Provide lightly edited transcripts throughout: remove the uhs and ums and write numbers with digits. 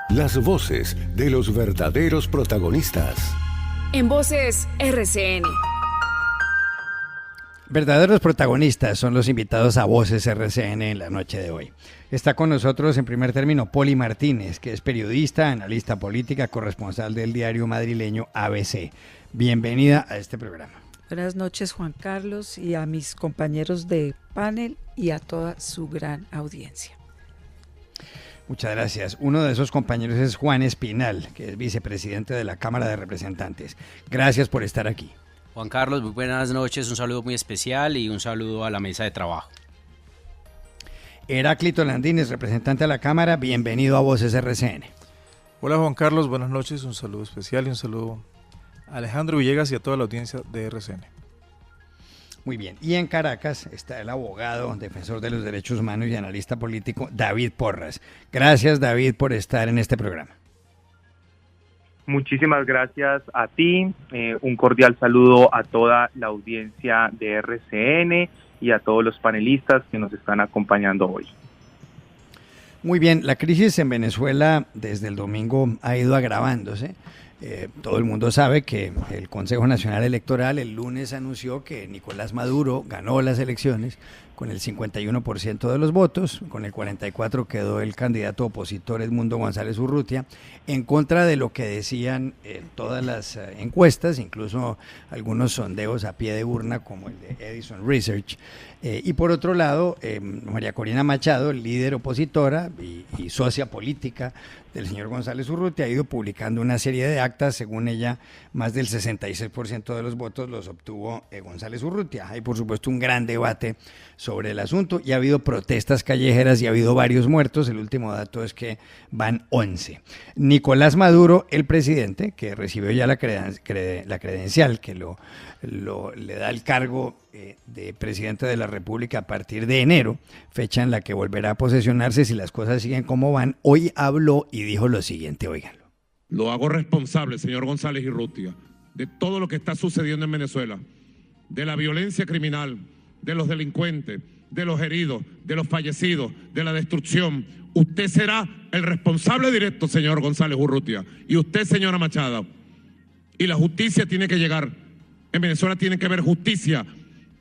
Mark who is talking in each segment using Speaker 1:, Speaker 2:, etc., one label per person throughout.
Speaker 1: Las voces de los verdaderos protagonistas.
Speaker 2: En Voces RCN.
Speaker 3: Verdaderos protagonistas son los invitados a Voces RCN en la noche de hoy. Está con nosotros en primer término Poli Martínez, que es periodista, analista política, corresponsal del diario madrileño ABC. Bienvenida a este programa.
Speaker 4: Buenas noches, Juan Carlos, y a mis compañeros de panel y a toda su gran audiencia.
Speaker 3: Muchas gracias. Uno de esos compañeros es Juan Espinal, que es vicepresidente de la Cámara de Representantes. Gracias por estar aquí.
Speaker 5: Juan Carlos, muy buenas noches, un saludo muy especial y un saludo a la mesa de trabajo.
Speaker 3: Heráclito Landines, representante de la Cámara, bienvenido a Voces RCN.
Speaker 6: Hola Juan Carlos, buenas noches, un saludo especial y un saludo a Alejandro Villegas y a toda la audiencia de RCN.
Speaker 3: Muy bien, y en Caracas está el abogado, defensor de los derechos humanos y analista político David Porras. Gracias, David, por estar en este programa.
Speaker 7: Muchísimas gracias a ti, un cordial saludo a toda la audiencia de RCN y a todos los panelistas que nos están acompañando hoy.
Speaker 3: Muy bien, la crisis en Venezuela desde el domingo ha ido agravándose. Todo el mundo sabe que el Consejo Nacional Electoral el lunes anunció que Nicolás Maduro ganó las elecciones con el 51% de los votos, con el 44% quedó el candidato opositor Edmundo González Urrutia, en contra de lo que decían todas las encuestas, incluso algunos sondeos a pie de urna como el de Edison Research. Y por otro lado, María Corina Machado, líder opositora y socia política del señor González Urrutia, ha ido publicando una serie de actas. Según ella, más del 66% de los votos los obtuvo González Urrutia. Hay por supuesto un gran debate sobre el asunto y ha habido protestas callejeras y ha habido varios muertos. El último dato es que van 11. Nicolás Maduro, el presidente, que recibió ya la credencial que le da el cargo de presidente de la República a partir de enero, fecha en la que volverá a posesionarse si las cosas siguen como van, hoy habló y dijo lo siguiente, óiganlo.
Speaker 8: Lo hago responsable, señor González Urrutia, de todo lo que está sucediendo en Venezuela, de la violencia criminal, de los delincuentes, de los heridos, de los fallecidos, de la destrucción. Usted será el responsable directo, señor González Urrutia, y usted, señora Machado. Y la justicia tiene que llegar. En Venezuela tiene que haber justicia,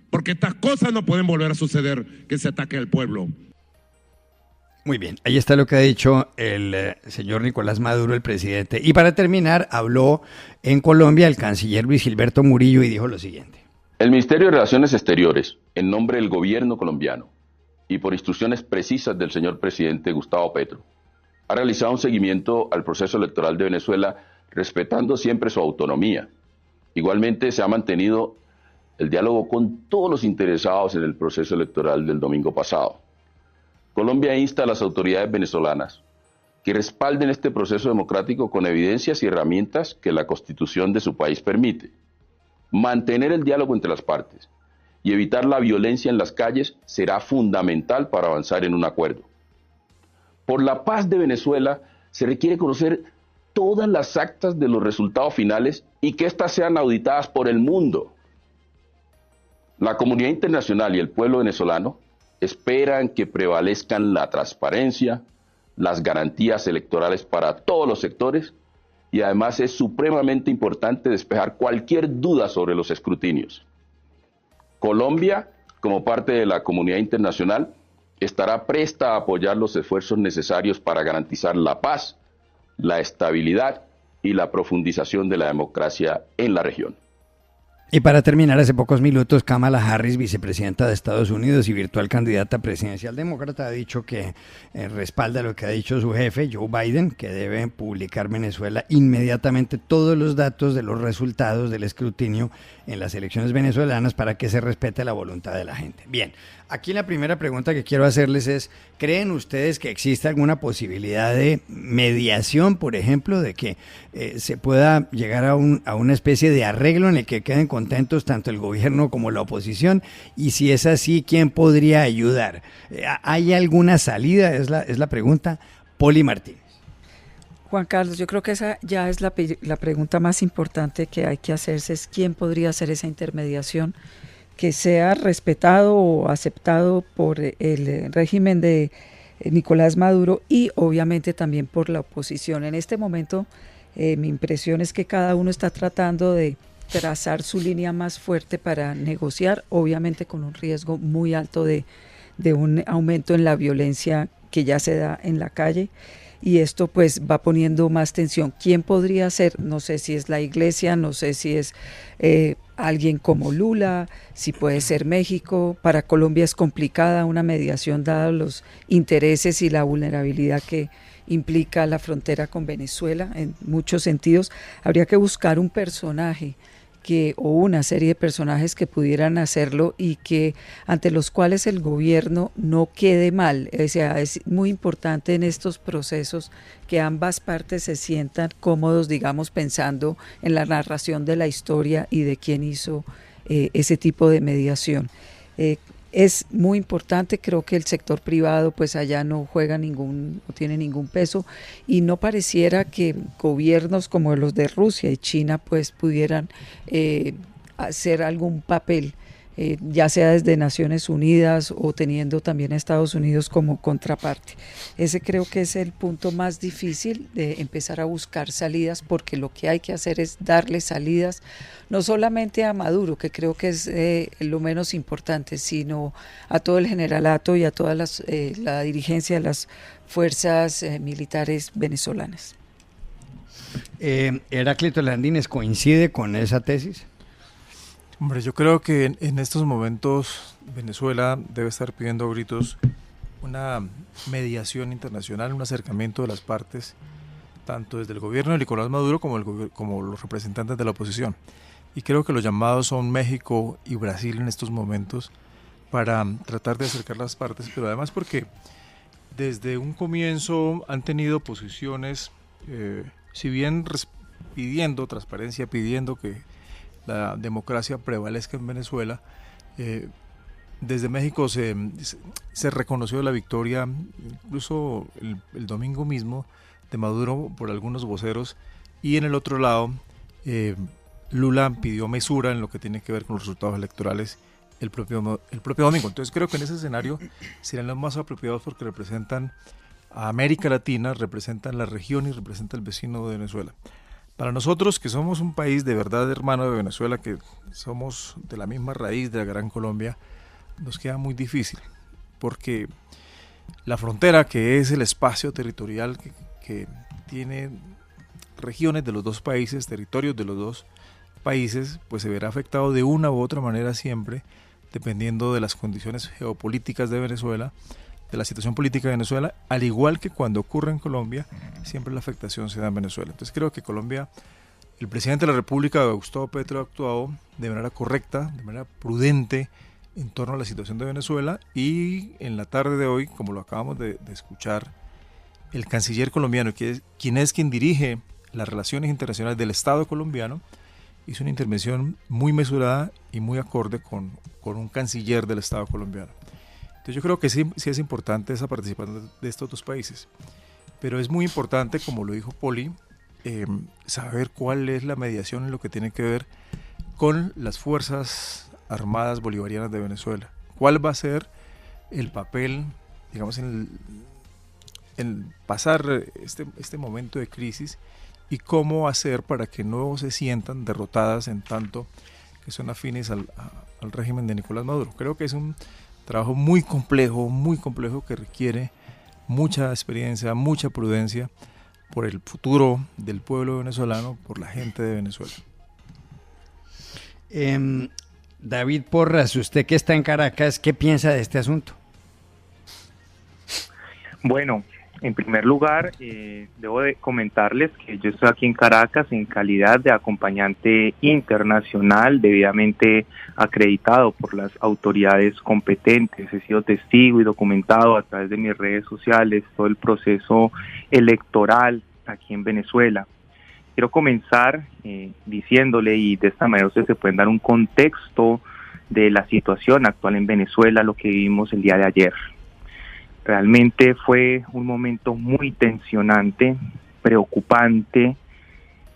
Speaker 8: porque estas cosas no pueden volver a suceder, que se ataque al pueblo.
Speaker 3: Muy bien, ahí está lo que ha dicho el señor Nicolás Maduro, el presidente. Y para terminar, habló en Colombia el canciller Luis Gilberto Murillo y dijo lo siguiente.
Speaker 9: El Ministerio de Relaciones Exteriores, en nombre del gobierno colombiano y por instrucciones precisas del señor presidente Gustavo Petro, ha realizado un seguimiento al proceso electoral de Venezuela respetando siempre su autonomía. Igualmente se ha mantenido el diálogo con todos los interesados en el proceso electoral del domingo pasado. Colombia insta a las autoridades venezolanas que respalden este proceso democrático con evidencias y herramientas que la Constitución de su país permite. Mantener el diálogo entre las partes y evitar la violencia en las calles será fundamental para avanzar en un acuerdo. Por la paz de Venezuela se requiere conocer todas las actas de los resultados finales y que éstas sean auditadas por el mundo. La comunidad internacional y el pueblo venezolano esperan que prevalezcan la transparencia, las garantías electorales para todos los sectores y además es supremamente importante despejar cualquier duda sobre los escrutinios. Colombia, como parte de la comunidad internacional, estará presta a apoyar los esfuerzos necesarios para garantizar la paz, la estabilidad y la profundización de la democracia en la región.
Speaker 3: Y para terminar, hace pocos minutos, Kamala Harris, vicepresidenta de Estados Unidos y virtual candidata presidencial demócrata, ha dicho que respalda lo que ha dicho su jefe, Joe Biden, que debe publicar Venezuela inmediatamente todos los datos de los resultados del escrutinio en las elecciones venezolanas para que se respete la voluntad de la gente. Bien, aquí la primera pregunta que quiero hacerles es, ¿creen ustedes que existe alguna posibilidad de mediación, por ejemplo, de que se pueda llegar a una especie de arreglo en el que queden contentos tanto el gobierno como la oposición? Y si es así, ¿quién podría ayudar? ¿Hay alguna salida? Es la pregunta. Poli Martínez.
Speaker 4: Juan Carlos, yo creo que esa ya es la pregunta más importante que hay que hacerse, es quién podría hacer esa intermediación que sea respetado o aceptado por el régimen de Nicolás Maduro, y obviamente también por la oposición. En este momento mi impresión es que cada uno está tratando de trazar su línea más fuerte para negociar, obviamente con un riesgo muy alto de un aumento en la violencia que ya se da en la calle, y esto pues va poniendo más tensión. ¿Quién podría ser? No sé si es la iglesia, no sé si es alguien como Lula, si puede ser México. Para Colombia es complicada una mediación dados los intereses y la vulnerabilidad que implica la frontera con Venezuela en muchos sentidos. Habría que buscar un personaje o una serie de personajes que pudieran hacerlo y que ante los cuales el gobierno no quede mal. O sea, es muy importante en estos procesos que ambas partes se sientan cómodos, digamos, pensando en la narración de la historia y de quién hizo ese tipo de mediación. Es muy importante, creo que el sector privado pues allá no tiene ningún peso, y no pareciera que gobiernos como los de Rusia y China pues pudieran hacer algún papel, ya sea desde Naciones Unidas o teniendo también a Estados Unidos como contraparte. Ese creo que es el punto más difícil, de empezar a buscar salidas, porque lo que hay que hacer es darle salidas no solamente a Maduro, que creo que es lo menos importante, sino a todo el generalato y a toda la dirigencia de las fuerzas militares venezolanas.
Speaker 3: Heráclito Landines, ¿coincide con esa tesis?
Speaker 6: Hombre, yo creo que en estos momentos Venezuela debe estar pidiendo a gritos una mediación internacional, un acercamiento de las partes, tanto desde el gobierno de Nicolás Maduro como los representantes de la oposición. Y creo que los llamados son México y Brasil en estos momentos para tratar de acercar las partes, pero además porque desde un comienzo han tenido posiciones, si bien pidiendo transparencia, pidiendo que la democracia prevalezca en Venezuela, desde México se reconoció la victoria, incluso el domingo mismo, de Maduro por algunos voceros, y en el otro lado Lula pidió mesura en lo que tiene que ver con los resultados electorales el propio domingo. Entonces creo que en ese escenario serían los más apropiados porque representan a América Latina, representan la región y representan el vecino de Venezuela. Para nosotros, que somos un país de verdad hermano de Venezuela, que somos de la misma raíz de la Gran Colombia, nos queda muy difícil, porque la frontera, que es el espacio territorial que tiene regiones de los dos países, territorios de los dos países, pues se verá afectado de una u otra manera siempre, dependiendo de las condiciones geopolíticas de Venezuela, de la situación política de Venezuela, al igual que cuando ocurre en Colombia, siempre la afectación se da en Venezuela. Entonces creo que Colombia, el presidente de la República, Gustavo Petro, ha actuado de manera correcta, de manera prudente en torno a la situación de Venezuela, y en la tarde de hoy, como lo acabamos de escuchar, el canciller colombiano, quien dirige las relaciones internacionales del Estado colombiano, hizo una intervención muy mesurada y muy acorde con un canciller del Estado colombiano. Entonces yo creo que sí es importante esa participación de estos dos países, pero es muy importante, como lo dijo Poli, saber cuál es la mediación en lo que tiene que ver con las Fuerzas Armadas Bolivarianas de Venezuela. ¿Cuál va a ser el papel, digamos, en pasar este momento de crisis, y cómo hacer para que no se sientan derrotadas en tanto que son afines al régimen de Nicolás Maduro? Creo que es un trabajo muy complejo que requiere mucha experiencia, mucha prudencia por el futuro del pueblo venezolano, por la gente de Venezuela.
Speaker 3: David Porras, usted que está en Caracas, ¿qué piensa de este asunto?
Speaker 7: Bueno, en primer lugar, debo de comentarles que yo estoy aquí en Caracas en calidad de acompañante internacional debidamente acreditado por las autoridades competentes. He sido testigo y documentado a través de mis redes sociales todo el proceso electoral aquí en Venezuela. Quiero comenzar diciéndole, y de esta manera ustedes se pueden dar un contexto de la situación actual en Venezuela, lo que vivimos el día de ayer. Realmente fue un momento muy tensionante, preocupante,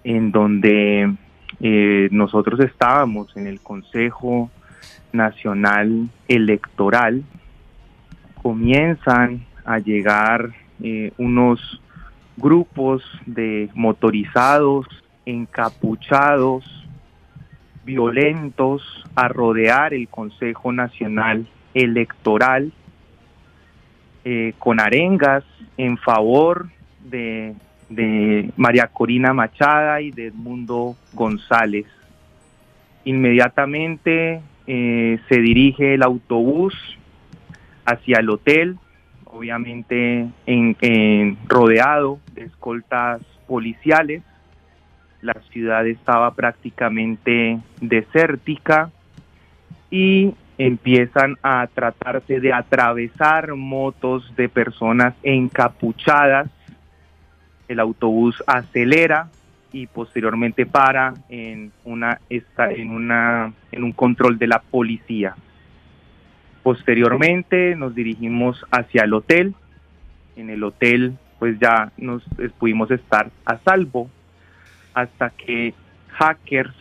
Speaker 7: en donde nosotros estábamos en el Consejo Nacional Electoral. Comienzan a llegar unos grupos de motorizados, encapuchados, violentos, a rodear el Consejo Nacional Electoral con arengas en favor de María Corina Machado y de Edmundo González. Inmediatamente se dirige el autobús hacia el hotel, obviamente rodeado de escoltas policiales. La ciudad estaba prácticamente desértica y empiezan a tratarse de atravesar motos de personas encapuchadas. El autobús acelera y posteriormente para en un control de la policía. Posteriormente nos dirigimos hacia el hotel. En el hotel pues ya nos pudimos estar a salvo hasta que hackers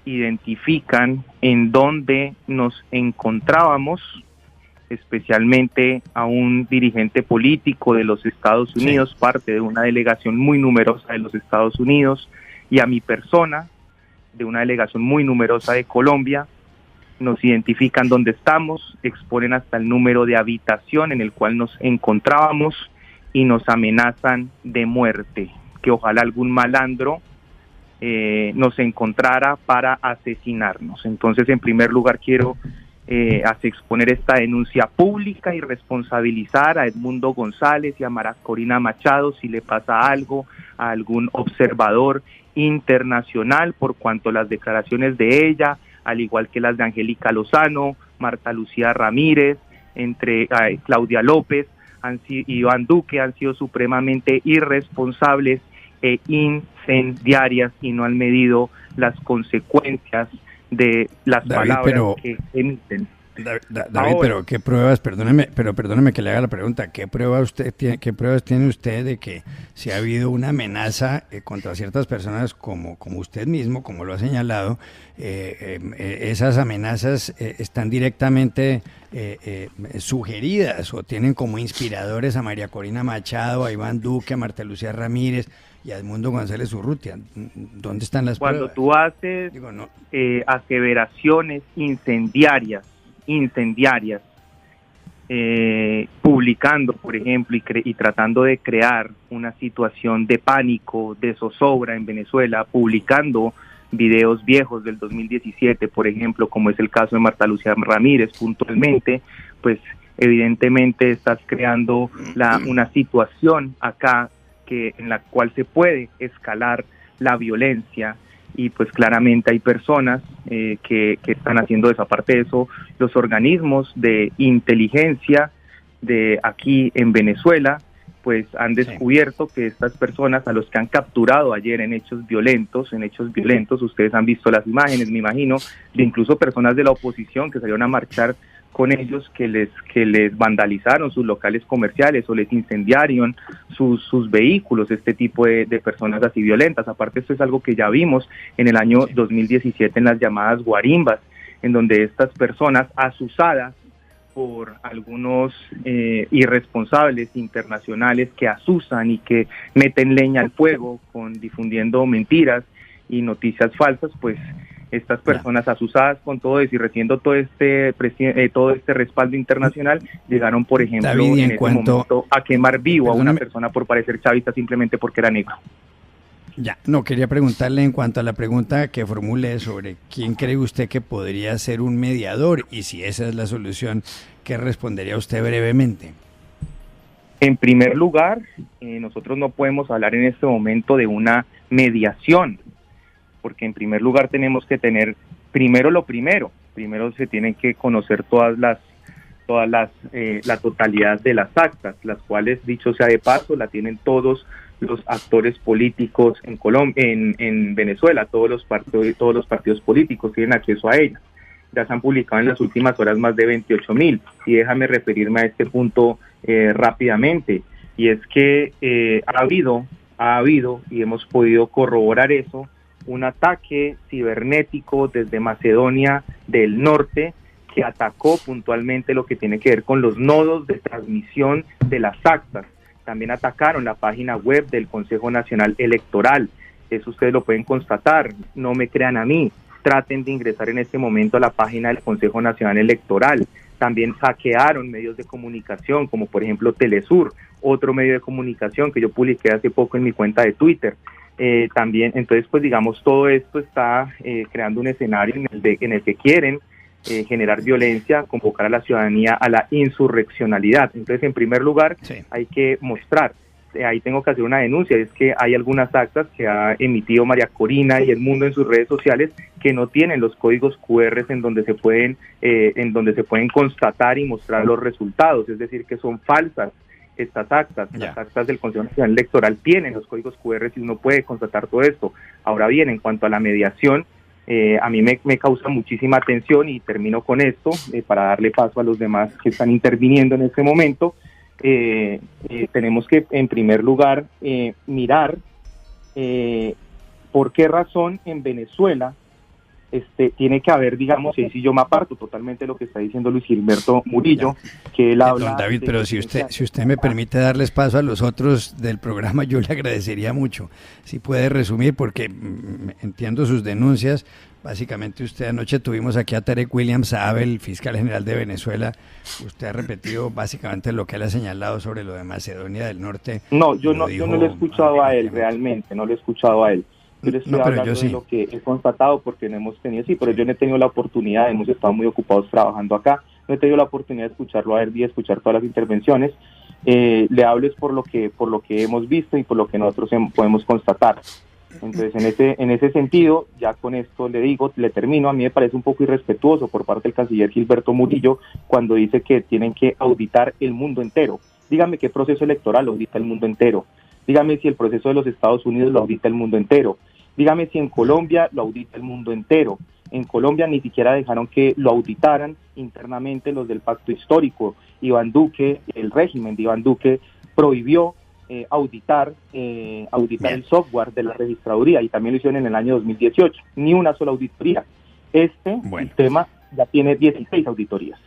Speaker 7: identifican en dónde nos encontrábamos, especialmente a un dirigente político de los Estados Unidos, parte de una delegación muy numerosa de los Estados Unidos, y a mi persona, de una delegación muy numerosa de Colombia. Nos identifican dónde estamos, exponen hasta el número de habitación en el cual nos encontrábamos y nos amenazan de muerte, que ojalá algún malandro nos encontrara para asesinarnos. Entonces, en primer lugar, quiero exponer esta denuncia pública y responsabilizar a Edmundo González y a María Corina Machado si le pasa algo a algún observador internacional, por cuanto las declaraciones de ella, al igual que las de Angélica Lozano, Marta Lucía Ramírez, entre Claudia López, Iván Duque, han sido supremamente irresponsables e incendiarias y no han medido las consecuencias de las palabras que emiten.
Speaker 3: David, pero qué pruebas, perdóneme que le haga la pregunta, ¿qué pruebas tiene usted de que si ha habido una amenaza contra ciertas personas como usted mismo, como lo ha señalado, esas amenazas están directamente sugeridas o tienen como inspiradores a María Corina Machado, a Iván Duque, a Marta Lucía Ramírez y a Edmundo González Urrutia? ¿Dónde están las pruebas?
Speaker 7: Cuando tú haces aseveraciones incendiarias, publicando, por ejemplo, y tratando de crear una situación de pánico, de zozobra en Venezuela, publicando videos viejos del 2017, por ejemplo, como es el caso de Marta Lucía Ramírez puntualmente, pues evidentemente estás creando una situación acá en la cual se puede escalar la violencia. Y pues claramente hay personas que están haciendo eso. Aparte de eso, los organismos de inteligencia de aquí en Venezuela pues han descubierto que estas personas a los que han capturado ayer en hechos violentos, ustedes han visto las imágenes, me imagino, de incluso personas de la oposición que salieron a marchar con ellos, que les vandalizaron sus locales comerciales o les incendiaron sus vehículos, este tipo de personas así violentas. Aparte, esto es algo que ya vimos en el año 2017 en las llamadas guarimbas, en donde estas personas asusadas por algunos irresponsables internacionales que asusan y que meten leña al fuego difundiendo mentiras y noticias falsas, pues estas personas asusadas con todo eso y recibiendo todo este respaldo internacional, llegaron, por ejemplo,
Speaker 3: David,
Speaker 7: en ese momento a quemar vivo a una persona por parecer chavista simplemente porque era negro.
Speaker 3: Ya, no, quería preguntarle en cuanto a la pregunta que formule sobre quién cree usted que podría ser un mediador y si esa es la solución, ¿qué respondería usted brevemente?
Speaker 7: En primer lugar, nosotros no podemos hablar en este momento de una mediación, porque en primer lugar tenemos que tener primero se tienen que conocer la totalidad de las actas, las cuales, dicho sea de paso, la tienen todos los actores políticos en Colombia, en Venezuela, todos los partidos políticos tienen acceso a ellas. Ya se han publicado en las últimas horas más de 28,000, y déjame referirme a este punto rápidamente, y es que ha habido, y hemos podido corroborar eso, un ataque cibernético desde Macedonia del Norte que atacó puntualmente lo que tiene que ver con los nodos de transmisión de las actas. También atacaron la página web del Consejo Nacional Electoral. Eso ustedes lo pueden constatar, no me crean a mí. Traten de ingresar en este momento a la página del Consejo Nacional Electoral. También hackearon medios de comunicación, como por ejemplo Telesur, otro medio de comunicación que yo publiqué hace poco en mi cuenta de Twitter. También, entonces, pues digamos, todo esto está creando un escenario en el que quieren generar violencia, convocar a la ciudadanía a la insurreccionalidad. Entonces, en primer lugar, hay que mostrar, ahí tengo que hacer una denuncia, es que hay algunas actas que ha emitido María Corina y El Mundo en sus redes sociales que no tienen los códigos QR en donde se pueden constatar y mostrar los resultados, es decir, que son falsas estas actas. Las actas del Consejo Nacional Electoral tienen los códigos QR y uno puede constatar todo esto. Ahora bien, en cuanto a la mediación, a mí me causa muchísima atención y termino con esto para darle paso a los demás que están interviniendo en este momento. Tenemos que, en primer lugar, mirar por qué razón en Venezuela tiene que haber, digamos, y yo me aparto totalmente de lo que está diciendo Luis Gilberto Murillo, que él habla...
Speaker 3: Don David, pero si usted me permite darles paso a los otros del programa, yo le agradecería mucho. Si puede resumir, porque entiendo sus denuncias. Básicamente anoche tuvimos aquí a Tarek William Saab, el fiscal general de Venezuela. Usted ha repetido básicamente lo que él ha señalado sobre lo de Macedonia del Norte.
Speaker 7: No, yo no lo he escuchado a él realmente, no lo he escuchado a él. Yo le estoy hablando de lo que he constatado porque no hemos tenido, pero yo no he tenido la oportunidad, hemos estado muy ocupados trabajando acá, no he tenido la oportunidad de escucharlo a él y escuchar todas las intervenciones. Le hablo es por lo que hemos visto y por lo que nosotros podemos constatar. Entonces, en ese sentido, ya con esto le termino. A mí me parece un poco irrespetuoso por parte del canciller Gilberto Murillo cuando dice que tienen que auditar el mundo entero. Dígame qué proceso electoral audita el mundo entero. Dígame si el proceso de los Estados Unidos lo audita el mundo entero. Dígame si en Colombia lo audita el mundo entero. En Colombia ni siquiera dejaron que lo auditaran internamente los del pacto histórico. Iván Duque, el régimen de Iván Duque, prohibió auditar el software de la registraduría y también lo hicieron en el año 2018. Ni una sola auditoría. Sistema ya tiene 16 auditorías.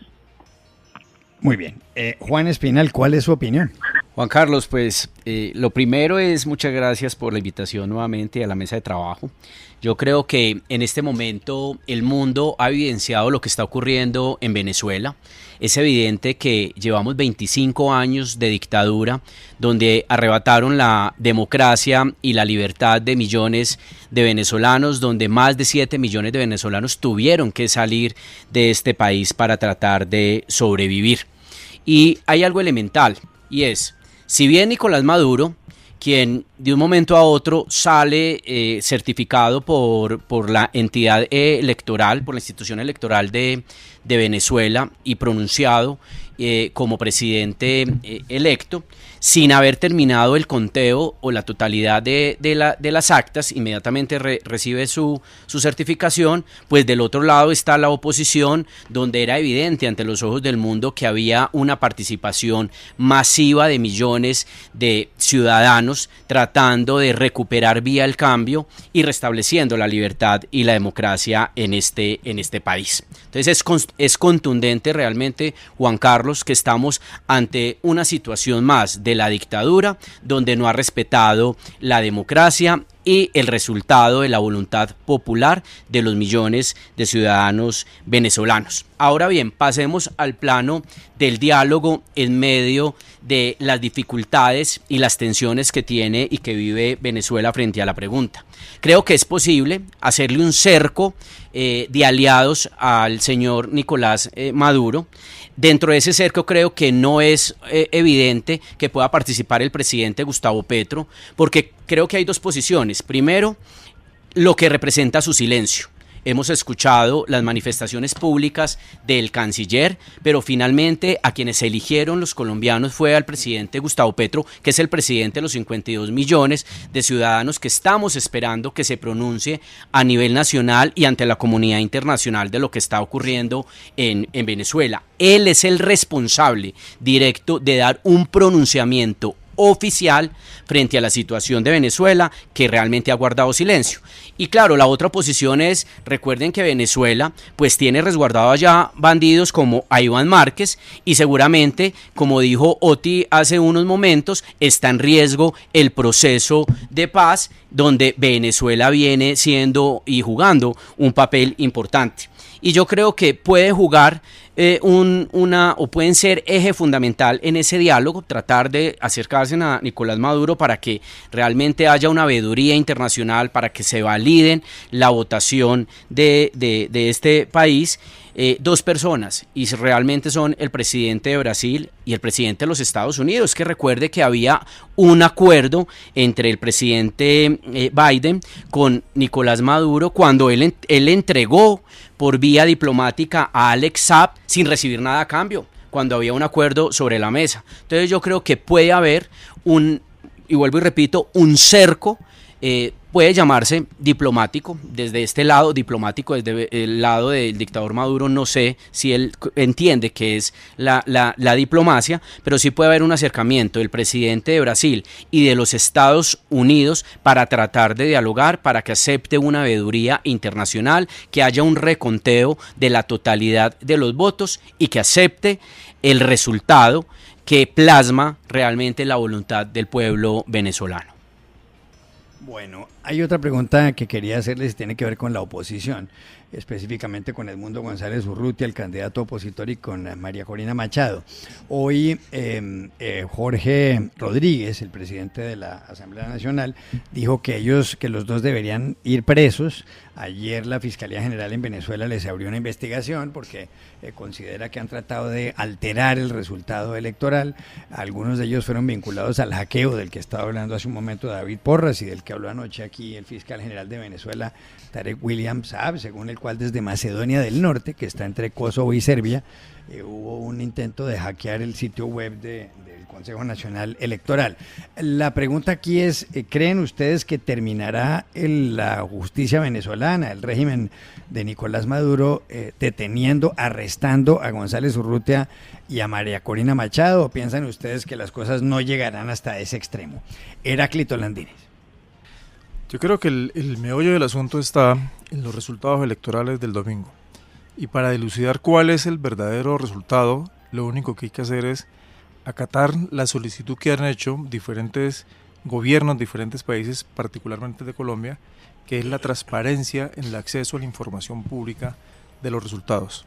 Speaker 3: Muy bien. Juan Espinal, ¿cuál es su opinión?
Speaker 5: Juan Carlos, pues lo primero es muchas gracias por la invitación nuevamente a la mesa de trabajo. Yo creo que en este momento el mundo ha evidenciado lo que está ocurriendo en Venezuela. Es evidente que llevamos 25 años de dictadura donde arrebataron la democracia y la libertad de millones de venezolanos, donde más de 7 millones de venezolanos tuvieron que salir de este país para tratar de sobrevivir. Y hay algo elemental, y es, si bien Nicolás Maduro, quien de un momento a otro sale certificado por la entidad electoral, por la institución electoral de Venezuela y pronunciado como presidente electo, sin haber terminado el conteo o la totalidad de las actas, inmediatamente recibe su certificación, pues del otro lado está la oposición, donde era evidente ante los ojos del mundo que había una participación masiva de millones de ciudadanos tratando de recuperar vía el cambio y restableciendo la libertad y la democracia en este país. Entonces es contundente realmente, Juan Carlos, que estamos ante una situación más de la dictadura, donde no ha respetado la democracia y el resultado de la voluntad popular de los millones de ciudadanos venezolanos. Ahora bien, pasemos al plano del diálogo en medio de las dificultades y las tensiones que tiene y que vive Venezuela frente a la pregunta. Creo que es posible hacerle un cerco de aliados al señor Nicolás Maduro. Dentro de ese cerco creo que no es evidente que pueda participar el presidente Gustavo Petro, porque creo que hay dos posiciones. Primero, lo que representa su silencio. Hemos escuchado las manifestaciones públicas del canciller, pero finalmente a quienes eligieron los colombianos fue al presidente Gustavo Petro, que es el presidente de los 52 millones de ciudadanos que estamos esperando que se pronuncie a nivel nacional y ante la comunidad internacional de lo que está ocurriendo en Venezuela. Él es el responsable directo de dar un pronunciamiento oficial frente a la situación de Venezuela, que realmente ha guardado silencio. Y claro, la otra posición es, recuerden que Venezuela pues tiene resguardado allá bandidos como a Iván Márquez, y seguramente, como dijo Oti hace unos momentos, está en riesgo el proceso de paz, donde Venezuela viene siendo y jugando un papel importante. Y yo creo que puede jugar o pueden ser eje fundamental en ese diálogo, tratar de acercarse a Nicolás Maduro para que realmente haya una veeduría internacional, para que se validen la votación de este país. Dos personas, y realmente son el presidente de Brasil y el presidente de los Estados Unidos, que recuerde que había un acuerdo entre el presidente Biden con Nicolás Maduro cuando él entregó por vía diplomática a Alex Saab sin recibir nada a cambio, cuando había un acuerdo sobre la mesa. Entonces yo creo que puede haber y vuelvo y repito, un cerco, puede llamarse diplomático, desde este lado, diplomático desde el lado del dictador Maduro, no sé si él entiende que es la diplomacia, pero sí puede haber un acercamiento del presidente de Brasil y de los Estados Unidos para tratar de dialogar, para que acepte una veeduría internacional, que haya un reconteo de la totalidad de los votos y que acepte el resultado que plasma realmente la voluntad del pueblo venezolano.
Speaker 3: Bueno, hay otra pregunta que quería hacerles y tiene que ver con la oposición, específicamente con Edmundo González Urrutia, el candidato opositor, y con María Corina Machado. Hoy Jorge Rodríguez, el presidente de la Asamblea Nacional, dijo que los dos deberían ir presos. Ayer la Fiscalía General en Venezuela les abrió una investigación porque considera que han tratado de alterar el resultado electoral. Algunos de ellos fueron vinculados al hackeo del que estaba hablando hace un momento David Porras y del que habló anoche aquí el fiscal general de Venezuela, Tarek William Saab, según el cual desde Macedonia del Norte, que está entre Kosovo y Serbia, hubo un intento de hackear el sitio web del Consejo Nacional Electoral. La pregunta aquí es, ¿creen ustedes que terminará la justicia venezolana, el régimen de Nicolás Maduro, deteniendo, arrestando a González Urrutia y a María Corina Machado, o piensan ustedes que las cosas no llegarán hasta ese extremo? Heráclito Landines.
Speaker 6: Yo creo que el meollo del asunto está en los resultados electorales del domingo. Y para dilucidar cuál es el verdadero resultado, lo único que hay que hacer es acatar la solicitud que han hecho diferentes gobiernos, diferentes países, particularmente de Colombia, que es la transparencia en el acceso a la información pública de los resultados.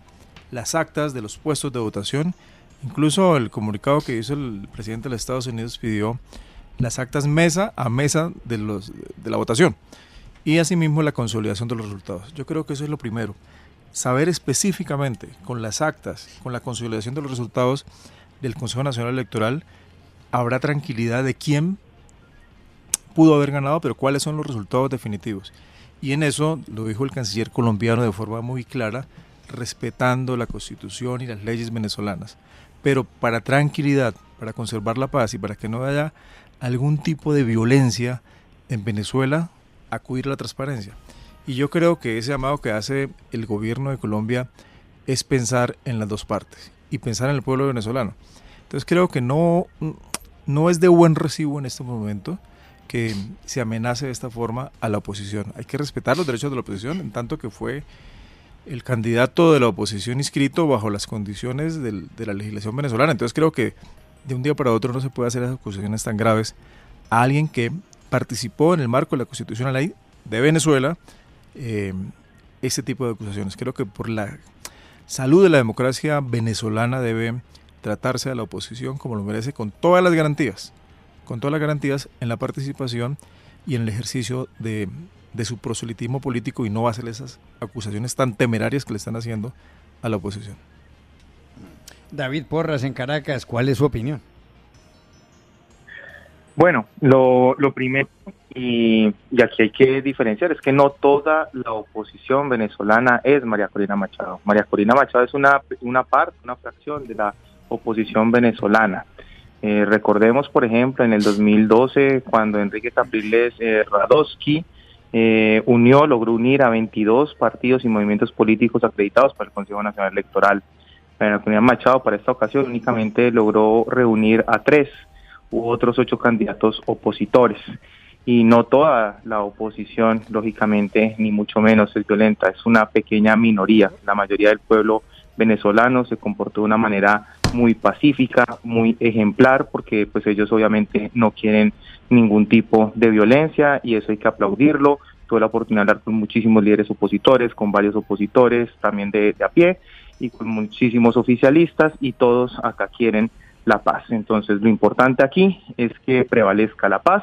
Speaker 6: Las actas de los puestos de votación, incluso el comunicado que hizo el presidente de los Estados Unidos pidió las actas mesa a mesa de la votación y asimismo la consolidación de los resultados. Yo creo que eso es lo primero, saber específicamente con las actas, con la consolidación de los resultados del Consejo Nacional Electoral, habrá tranquilidad de quién pudo haber ganado, pero cuáles son los resultados definitivos. Y en eso lo dijo el canciller colombiano de forma muy clara, respetando la Constitución y las leyes venezolanas. Pero para tranquilidad, para conservar la paz y para que no haya algún tipo de violencia en Venezuela, acudir a la transparencia. Y yo creo que ese llamado que hace el gobierno de Colombia es pensar en las dos partes y pensar en el pueblo venezolano. Entonces creo que no es de buen recibo en este momento que se amenace de esta forma a la oposición. Hay que respetar los derechos de la oposición, en tanto que fue el candidato de la oposición inscrito bajo las condiciones de la legislación venezolana. Entonces creo que de un día para otro no se puede hacer esas acusaciones tan graves a alguien que participó en el marco de la Constitución, la ley de Venezuela, ese tipo de acusaciones. Creo que por la salud de la democracia venezolana debe tratarse a la oposición como lo merece, con todas las garantías en la participación y en el ejercicio de su proselitismo político, y no va a hacer esas acusaciones tan temerarias que le están haciendo a la oposición.
Speaker 3: David Porras en Caracas, ¿cuál es su opinión?
Speaker 7: Bueno, lo primero, y aquí hay que diferenciar, es que no toda la oposición venezolana es María Corina Machado. María Corina Machado es una parte, una fracción de la oposición venezolana. Recordemos, por ejemplo, en el 2012, cuando Enrique Capriles Radosky logró unir a 22 partidos y movimientos políticos acreditados para el Consejo Nacional Electoral. María Corina Machado para esta ocasión únicamente logró reunir a 3. u otros 8 candidatos opositores. Y no toda la oposición, lógicamente, ni mucho menos es violenta, es una pequeña minoría. La mayoría del pueblo venezolano se comportó de una manera muy pacífica, muy ejemplar, porque pues ellos obviamente no quieren ningún tipo de violencia y eso hay que aplaudirlo. Tuve la oportunidad de hablar con muchísimos líderes opositores, con varios opositores también de a pie y con muchísimos oficialistas, y todos acá quieren la paz. Entonces lo importante aquí es que prevalezca la paz.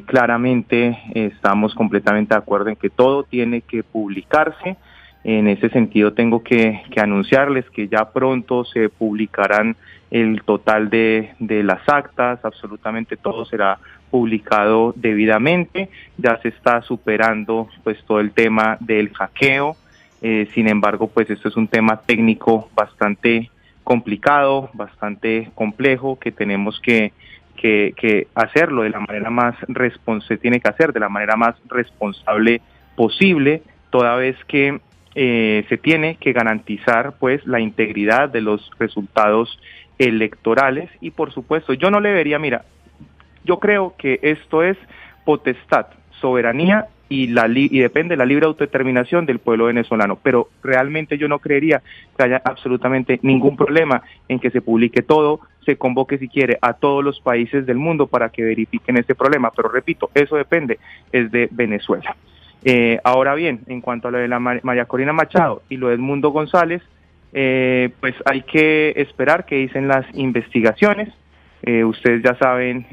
Speaker 7: Claramente estamos completamente de acuerdo en que todo tiene que publicarse. En ese sentido tengo que anunciarles que ya pronto se publicarán el total de las actas, absolutamente todo será publicado debidamente. Ya se está superando pues todo el tema del hackeo, sin embargo pues esto es un tema técnico bastante complicado, bastante complejo, que tenemos que hacerlo de la manera más tiene que hacer de la manera más responsable posible, toda vez que se tiene que garantizar pues la integridad de los resultados electorales. Y por supuesto yo no le vería, mira, yo creo que esto es potestad, soberanía y depende de la libre autodeterminación del pueblo venezolano, pero realmente yo no creería que haya absolutamente ningún problema en que se publique todo, se convoque si quiere a todos los países del mundo para que verifiquen ese problema, pero repito, eso depende, es de Venezuela. Ahora bien, en cuanto a lo de la María Corina Machado y lo de Edmundo González, pues hay que esperar qué dicen las investigaciones. Ustedes ya saben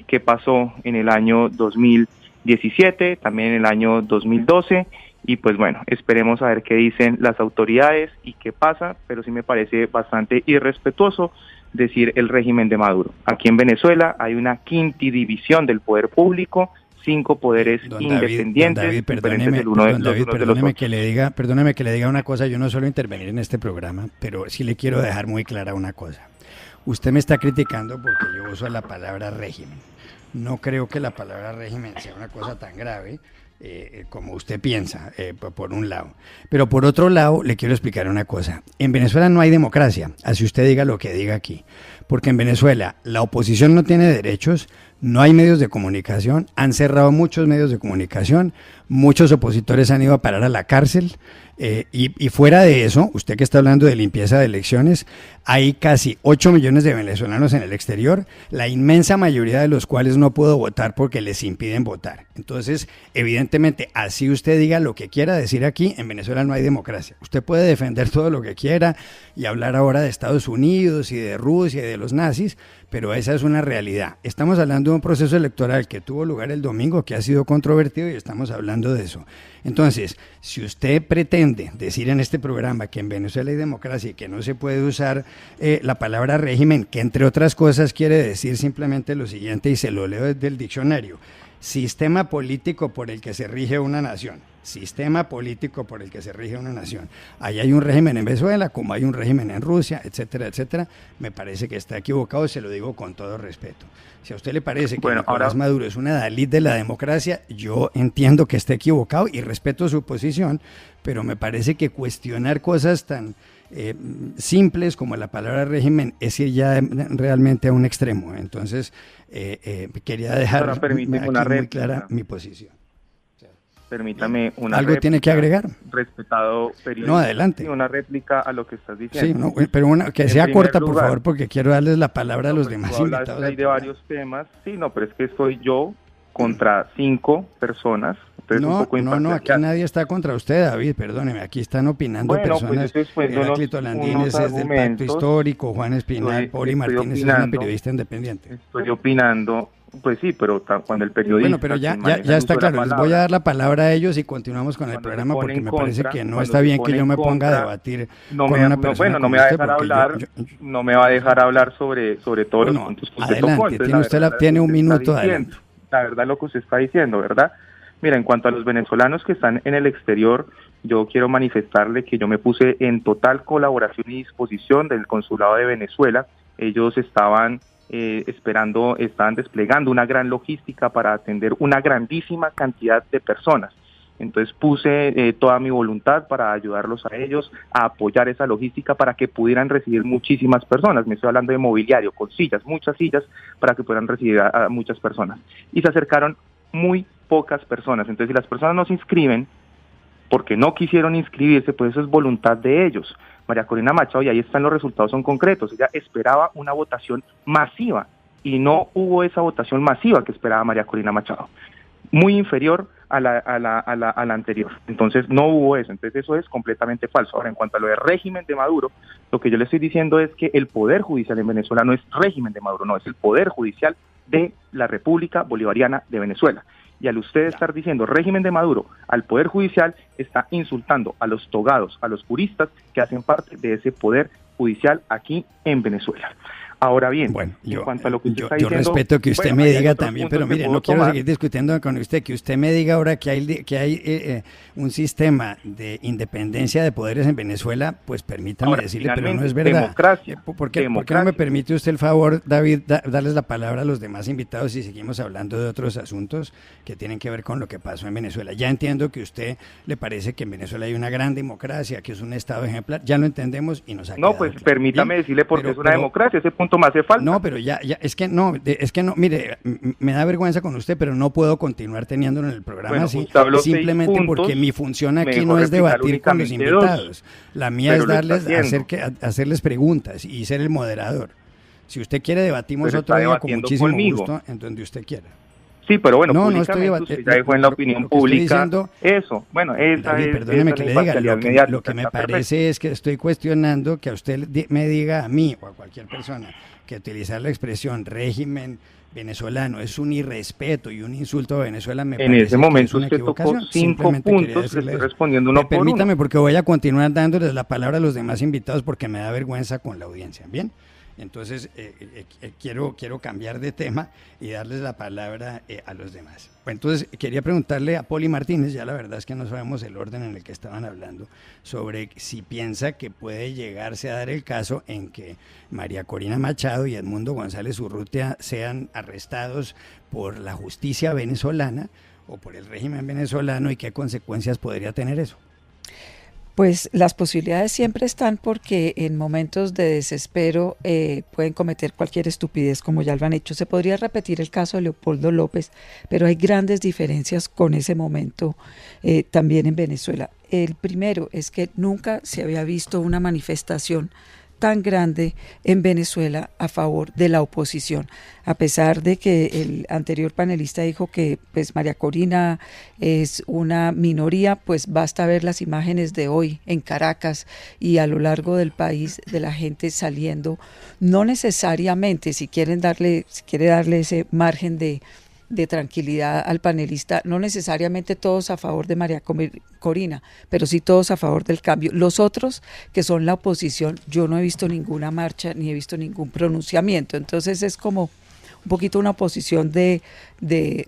Speaker 7: qué pasó en el año 2017, también en el año 2012, y pues bueno, esperemos a ver qué dicen las autoridades y qué pasa, pero sí me parece bastante irrespetuoso decir el régimen de Maduro. Aquí en Venezuela hay una quintidivisión del poder público, 5 poderes independientes.
Speaker 3: David, perdóneme que le diga una cosa. Yo no suelo intervenir en este programa, pero sí le quiero dejar muy clara una cosa. Usted me está criticando porque yo uso la palabra régimen. No creo que la palabra régimen sea una cosa tan grave como usted piensa, por un lado. Pero por otro lado, le quiero explicar una cosa. En Venezuela no hay democracia, así usted diga lo que diga aquí. Porque en Venezuela la oposición no tiene derechos, no hay medios de comunicación, han cerrado muchos medios de comunicación, muchos opositores han ido a parar a la cárcel, y fuera de eso, usted que está hablando de limpieza de elecciones, hay casi 8 millones de venezolanos en el exterior, la inmensa mayoría de los cuales no pudo votar porque les impiden votar. Entonces, evidentemente, así usted diga lo que quiera decir aquí, en Venezuela no hay democracia. Usted puede defender todo lo que quiera y hablar ahora de Estados Unidos y de Rusia y de los nazis, pero esa es una realidad. Estamos hablando de un proceso electoral que tuvo lugar el domingo, que ha sido controvertido, y estamos hablando de eso. Entonces, si usted pretende decir en este programa que en Venezuela hay democracia y que no se puede usar la palabra régimen, que entre otras cosas quiere decir simplemente lo siguiente, y se lo leo desde el diccionario: sistema político por el que se rige una nación. Sistema político por el que se rige una nación. Ahí hay un régimen en Venezuela, como hay un régimen en Rusia, etcétera, etcétera. Me parece que está equivocado, se lo digo con todo respeto. Si a usted le parece que Nicolás Maduro es una Dalit de la democracia, yo entiendo que esté equivocado y respeto su posición, pero me parece que cuestionar cosas tan simples como la palabra régimen es ir ya realmente a un extremo. Entonces, quería dejar aquí muy clara mi posición.
Speaker 7: Permítame una
Speaker 3: ¿Algo
Speaker 7: réplica,
Speaker 3: tiene que agregar?
Speaker 7: Respetado periodista.
Speaker 3: No, adelante.
Speaker 7: Una réplica a lo que estás diciendo.
Speaker 3: Sí, no, pero que sea corta, por favor, porque quiero darles la palabra a los demás invitados.
Speaker 7: Hay de varios temas. Sí, no, pero es que soy yo contra 5 personas.
Speaker 3: No, aquí nadie está contra usted, David, perdóneme, aquí están opinando personas. Heráclito Landines es del Pacto Histórico, Juan Espinal, Poli Martínez es una periodista independiente.
Speaker 7: Estoy opinando. Pues sí, pero cuando el periodista...
Speaker 3: Bueno, pero ya está claro, les voy a dar la palabra a ellos y continuamos con el programa, porque me parece que no está bien que yo me ponga a debatir con una persona.
Speaker 7: No me va a dejar hablar, no me va a dejar hablar sobre todos los puntos que usted tocó.
Speaker 3: Adelante, tiene un minuto, adelante.
Speaker 7: La verdad lo que usted está diciendo, ¿verdad? Mira, en cuanto a los venezolanos que están en el exterior, yo quiero manifestarle que yo me puse en total colaboración y disposición del Consulado de Venezuela. Ellos estaban estaban desplegando una gran logística para atender una grandísima cantidad de personas. Entonces puse toda mi voluntad para ayudarlos a ellos, a apoyar esa logística para que pudieran recibir muchísimas personas. Me estoy hablando de mobiliario, con sillas, muchas sillas, para que puedan recibir a muchas personas. Y se acercaron muy pocas personas. Entonces, si las personas no se inscriben porque no quisieron inscribirse, pues eso es voluntad de ellos. María Corina Machado, y ahí están los resultados, son concretos. Ella esperaba una votación masiva y no hubo esa votación masiva que esperaba María Corina Machado. Muy inferior a la anterior. Entonces no hubo eso. Entonces eso es completamente falso. Ahora, en cuanto a lo del régimen de Maduro, lo que yo le estoy diciendo es que el Poder Judicial en Venezuela no es régimen de Maduro, no, es el Poder Judicial de la República Bolivariana de Venezuela. Y al usted estar diciendo régimen de Maduro al Poder Judicial, está insultando a los togados, a los juristas que hacen parte de ese Poder Judicial aquí en Venezuela. Ahora bien,
Speaker 3: bueno,
Speaker 7: en cuanto a lo que usted está
Speaker 3: yo
Speaker 7: diciendo...
Speaker 3: respeto que usted me diga también, pero mire, no quiero
Speaker 7: tomar.
Speaker 3: seguir discutiendo con usted, que usted me diga ahora que hay un sistema de independencia de poderes en Venezuela, pues permítame
Speaker 7: Ahora,
Speaker 3: decirle, pero no es verdad.
Speaker 7: democracia,
Speaker 3: ¿Por qué no me permite usted el favor, David, darles la palabra a los demás invitados y seguimos hablando de otros asuntos que tienen que ver con lo que pasó en Venezuela? Ya entiendo que a usted le parece que en Venezuela hay una gran democracia, que es un Estado ejemplar, ya lo entendemos y nos ha quedado
Speaker 7: pues
Speaker 3: claro.
Speaker 7: permítame
Speaker 3: Bien,
Speaker 7: decirle porque es una democracia, ese punto me hace falta.
Speaker 3: No, pero ya, es que no, mire, me da vergüenza con usted, pero no puedo continuar teniéndolo en el programa así, simplemente porque mi función aquí no es debatir con los invitados. La mía es hacerles preguntas y ser el moderador. Si usted quiere, debatimos otro día con muchísimo gusto, en donde usted quiera.
Speaker 7: Sí, pero bueno,
Speaker 3: no
Speaker 7: estoy usted ya dejó en la opinión pública eso. Bueno,
Speaker 3: David, perdóneme que le diga, lo que me parece es que estoy cuestionando que a usted me diga, a mí o a cualquier persona, que utilizar la expresión régimen venezolano es un irrespeto y un insulto a Venezuela, me parece
Speaker 7: en ese momento
Speaker 3: que es una
Speaker 7: usted tocó
Speaker 3: equivocación.
Speaker 7: 5 puntos, le estoy respondiendo uno por uno.
Speaker 3: Permítame, porque voy a continuar dándoles la palabra a los demás invitados porque me da vergüenza con la audiencia, ¿bien? Entonces, quiero cambiar de tema y darles la palabra a los demás. Bueno, entonces, quería preguntarle a Poli Martínez, ya la verdad es que no sabemos el orden en el que estaban hablando, sobre si piensa que puede llegarse a dar el caso en que María Corina Machado y Edmundo González Urrutia sean arrestados por la justicia venezolana o por el régimen venezolano y qué consecuencias podría tener eso.
Speaker 4: Pues las posibilidades siempre están porque en momentos de desespero pueden cometer cualquier estupidez como ya lo han hecho. Se podría repetir el caso de Leopoldo López, pero hay grandes diferencias con ese momento también en Venezuela. El primero es que nunca se había visto una manifestación tan grande en Venezuela a favor de la oposición, a pesar de que el anterior panelista dijo que pues María Corina es una minoría, pues basta ver las imágenes de hoy en Caracas y a lo largo del país de la gente saliendo, no necesariamente, si quiere darle ese margen de tranquilidad al panelista, no necesariamente todos a favor de María Corina, pero sí todos a favor del cambio. Los otros, que son la oposición, yo no he visto ninguna marcha ni he visto ningún pronunciamiento, entonces es como un poquito una posición de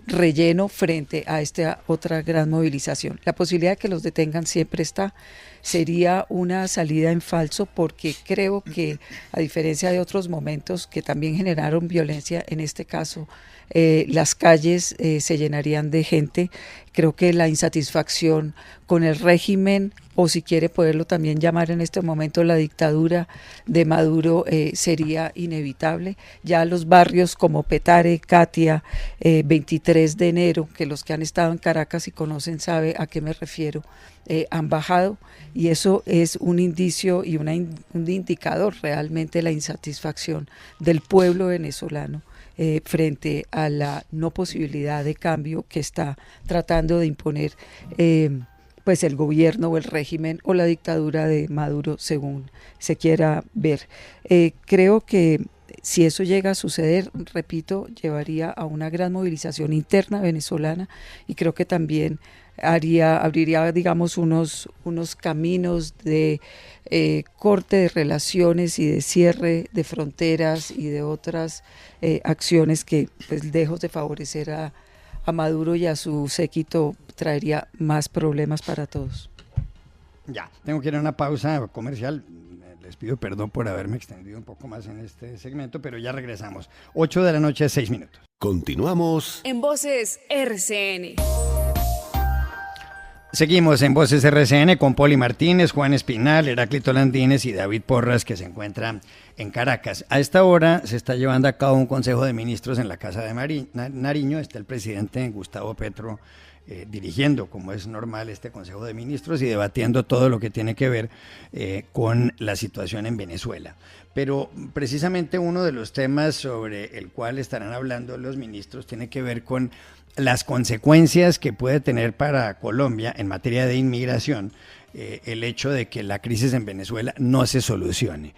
Speaker 4: relleno frente a esta otra gran movilización. La posibilidad de que los detengan siempre está. Sería una salida en falso porque creo que, a diferencia de otros momentos que también generaron violencia, en este caso las calles se llenarían de gente. Creo que la insatisfacción con el régimen, o si quiere poderlo también llamar en este momento la dictadura de Maduro, sería inevitable. Ya los barrios como Petare, Catia, 23 de enero, que los que han estado en Caracas y conocen sabe a qué me refiero, han bajado, y eso es un indicio y un indicador realmente de la insatisfacción del pueblo venezolano frente a la no posibilidad de cambio que está tratando de imponer pues el gobierno o el régimen o la dictadura de Maduro, según se quiera ver. Creo que si eso llega a suceder, repito, llevaría a una gran movilización interna venezolana, y creo que también abriría, digamos, unos caminos de corte de relaciones y de cierre de fronteras y de otras acciones que, pues, lejos de favorecer a Maduro y a su séquito, traería más problemas para todos.
Speaker 3: Ya, tengo que ir a una pausa comercial. Les pido perdón por haberme extendido un poco más en este segmento, pero ya regresamos. 8 de la noche, 6 minutos.
Speaker 1: Continuamos
Speaker 2: En Voces RCN.
Speaker 3: Seguimos en Voces RCN con Poli Martínez, Juan Espinal, Heráclito Landines y David Porras, que se encuentran en Caracas. A esta hora se está llevando a cabo un Consejo de Ministros en la Casa de Nariño. Está el presidente Gustavo Petro dirigiendo, como es normal, este Consejo de Ministros y debatiendo todo lo que tiene que ver con la situación en Venezuela. Pero precisamente uno de los temas sobre el cual estarán hablando los ministros tiene que ver con las consecuencias que puede tener para Colombia en materia de inmigración el hecho de que la crisis en Venezuela no se solucione.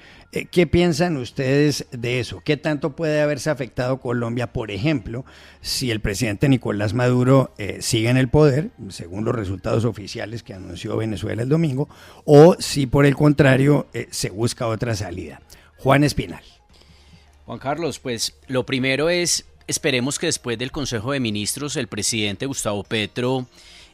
Speaker 3: ¿Qué piensan ustedes de eso? ¿Qué tanto puede haberse afectado Colombia, por ejemplo, si el presidente Nicolás Maduro sigue en el poder, según los resultados oficiales que anunció Venezuela el domingo, o si por el contrario se busca otra salida? Juan Espinal.
Speaker 5: Juan Carlos, pues lo primero es, esperemos que después del Consejo de Ministros el presidente Gustavo Petro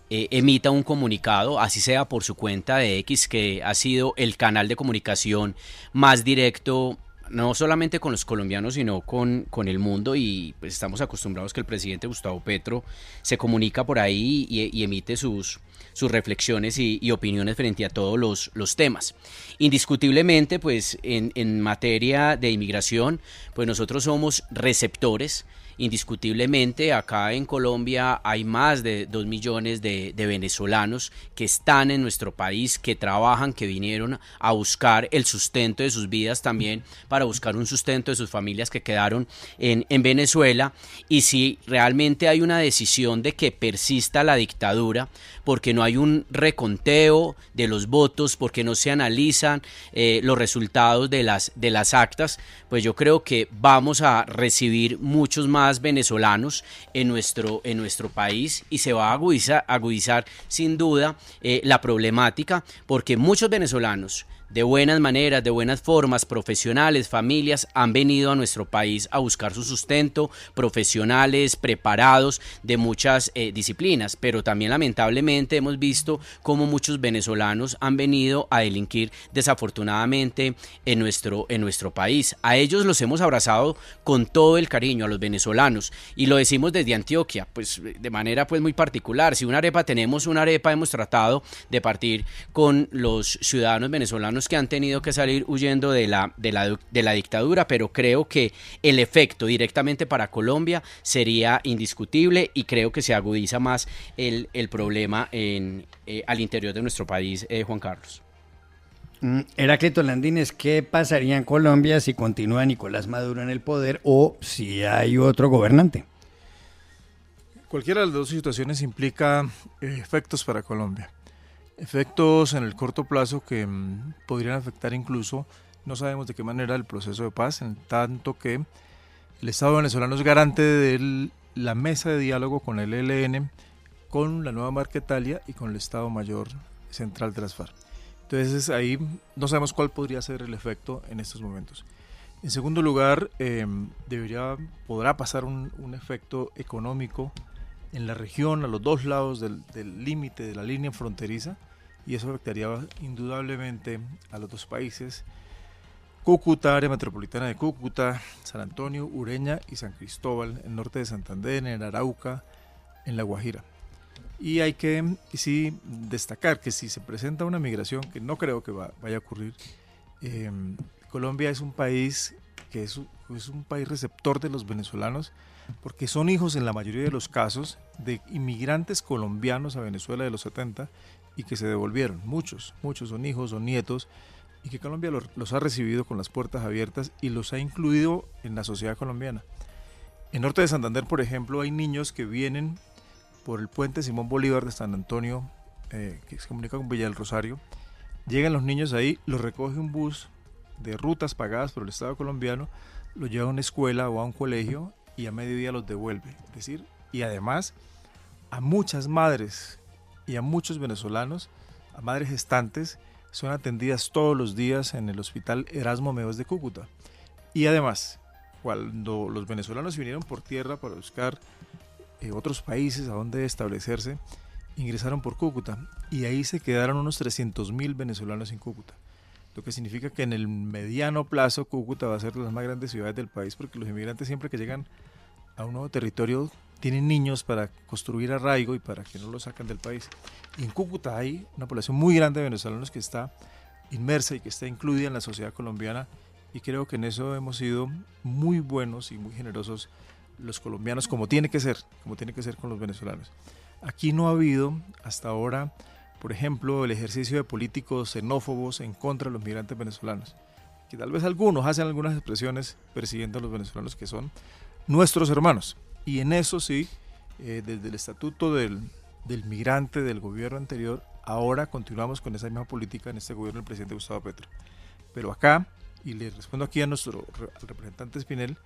Speaker 5: emita un comunicado, así sea por su cuenta de X, que ha sido el canal de comunicación más directo, no solamente con los colombianos, sino con el mundo, y pues estamos acostumbrados que el presidente Gustavo Petro se comunica por ahí y emite sus reflexiones y opiniones frente a todos los temas. Indiscutiblemente, pues en materia de inmigración, pues nosotros somos receptores. Indiscutiblemente, acá en Colombia hay más de 2 millones de venezolanos que están en nuestro país, que trabajan, que vinieron a buscar el sustento de sus vidas, también para buscar un sustento de sus familias que quedaron en Venezuela. Y si realmente hay una decisión de que persista la dictadura, porque no hay un reconteo de los votos, porque no se analizan los resultados de las actas, pues yo creo que vamos a recibir muchos más venezolanos en nuestro país, y se va a agudizar sin duda la problemática, porque muchos venezolanos de buenas maneras, de buenas formas, profesionales, familias, han venido a nuestro país a buscar su sustento, profesionales, preparados de muchas disciplinas, pero también lamentablemente hemos visto cómo muchos venezolanos han venido a delinquir desafortunadamente en nuestro país. A ellos los hemos abrazado con todo el cariño, a los venezolanos, y lo decimos desde Antioquia, pues de manera pues muy particular. Si una arepa tenemos una arepa, hemos tratado de partir con los ciudadanos venezolanos que han tenido que salir huyendo de la dictadura, pero creo que el efecto directamente para Colombia sería indiscutible, y creo que se agudiza más el problema al interior de nuestro país, Juan Carlos.
Speaker 3: Heráclito Landines, ¿qué pasaría en Colombia si continúa Nicolás Maduro en el poder o si hay otro gobernante?
Speaker 6: Cualquiera de las dos situaciones implica efectos para Colombia. Efectos en el corto plazo que podrían afectar incluso, no sabemos de qué manera, el proceso de paz, en tanto que el Estado venezolano es garante de la mesa de diálogo con el ELN, con la nueva Marquetalia y con el Estado Mayor Central de las FARC. Entonces ahí no sabemos cuál podría ser el efecto en estos momentos. En segundo lugar, podrá pasar un efecto económico en la región, a los dos lados del límite de la línea fronteriza, y eso afectaría indudablemente a los dos países: Cúcuta, área metropolitana de Cúcuta, San Antonio, Ureña y San Cristóbal, el norte de Santander, en Arauca, en La Guajira. Y hay que destacar que si se presenta una migración, que no creo que vaya a ocurrir, Colombia es un país que es un país receptor de los venezolanos, porque son hijos en la mayoría de los casos de inmigrantes colombianos a Venezuela de los 70 y que se devolvieron. Muchos son hijos, son nietos, y que Colombia los ha recibido con las puertas abiertas y los ha incluido en la sociedad colombiana. En norte de Santander, por ejemplo, hay niños que vienen por el puente Simón Bolívar de San Antonio, que se comunica con Villa del Rosario. Llegan los niños ahí, los recoge un bus de rutas pagadas por el Estado colombiano, los lleva a una escuela o a un colegio y a mediodía los devuelve. Es decir, y además a muchas madres y a muchos venezolanos, a madres gestantes, son atendidas todos los días en el Hospital Erasmo Meos de Cúcuta. Y además, cuando los venezolanos vinieron por tierra para buscar otros países a donde establecerse, ingresaron por Cúcuta, y ahí se quedaron unos 300.000 venezolanos en Cúcuta, lo que significa que en el mediano plazo Cúcuta va a ser de las más grandes ciudades del país, porque los inmigrantes, siempre que llegan a un nuevo territorio, tienen niños para construir arraigo y para que no los sacan del país. Y en Cúcuta hay una población muy grande de venezolanos que está inmersa y que está incluida en la sociedad colombiana, y creo que en eso hemos sido muy buenos y muy generosos los colombianos, como tiene que ser con los venezolanos. Aquí no ha habido hasta ahora, por ejemplo, el ejercicio de políticos xenófobos en contra de los migrantes venezolanos, que tal vez algunos hacen algunas expresiones persiguiendo a los venezolanos que son nuestros hermanos. Y en eso sí, desde el estatuto del migrante del gobierno anterior, ahora continuamos con esa misma política en este gobierno del presidente Gustavo Petro. Pero acá, y le respondo aquí a nuestro al representante Espinel,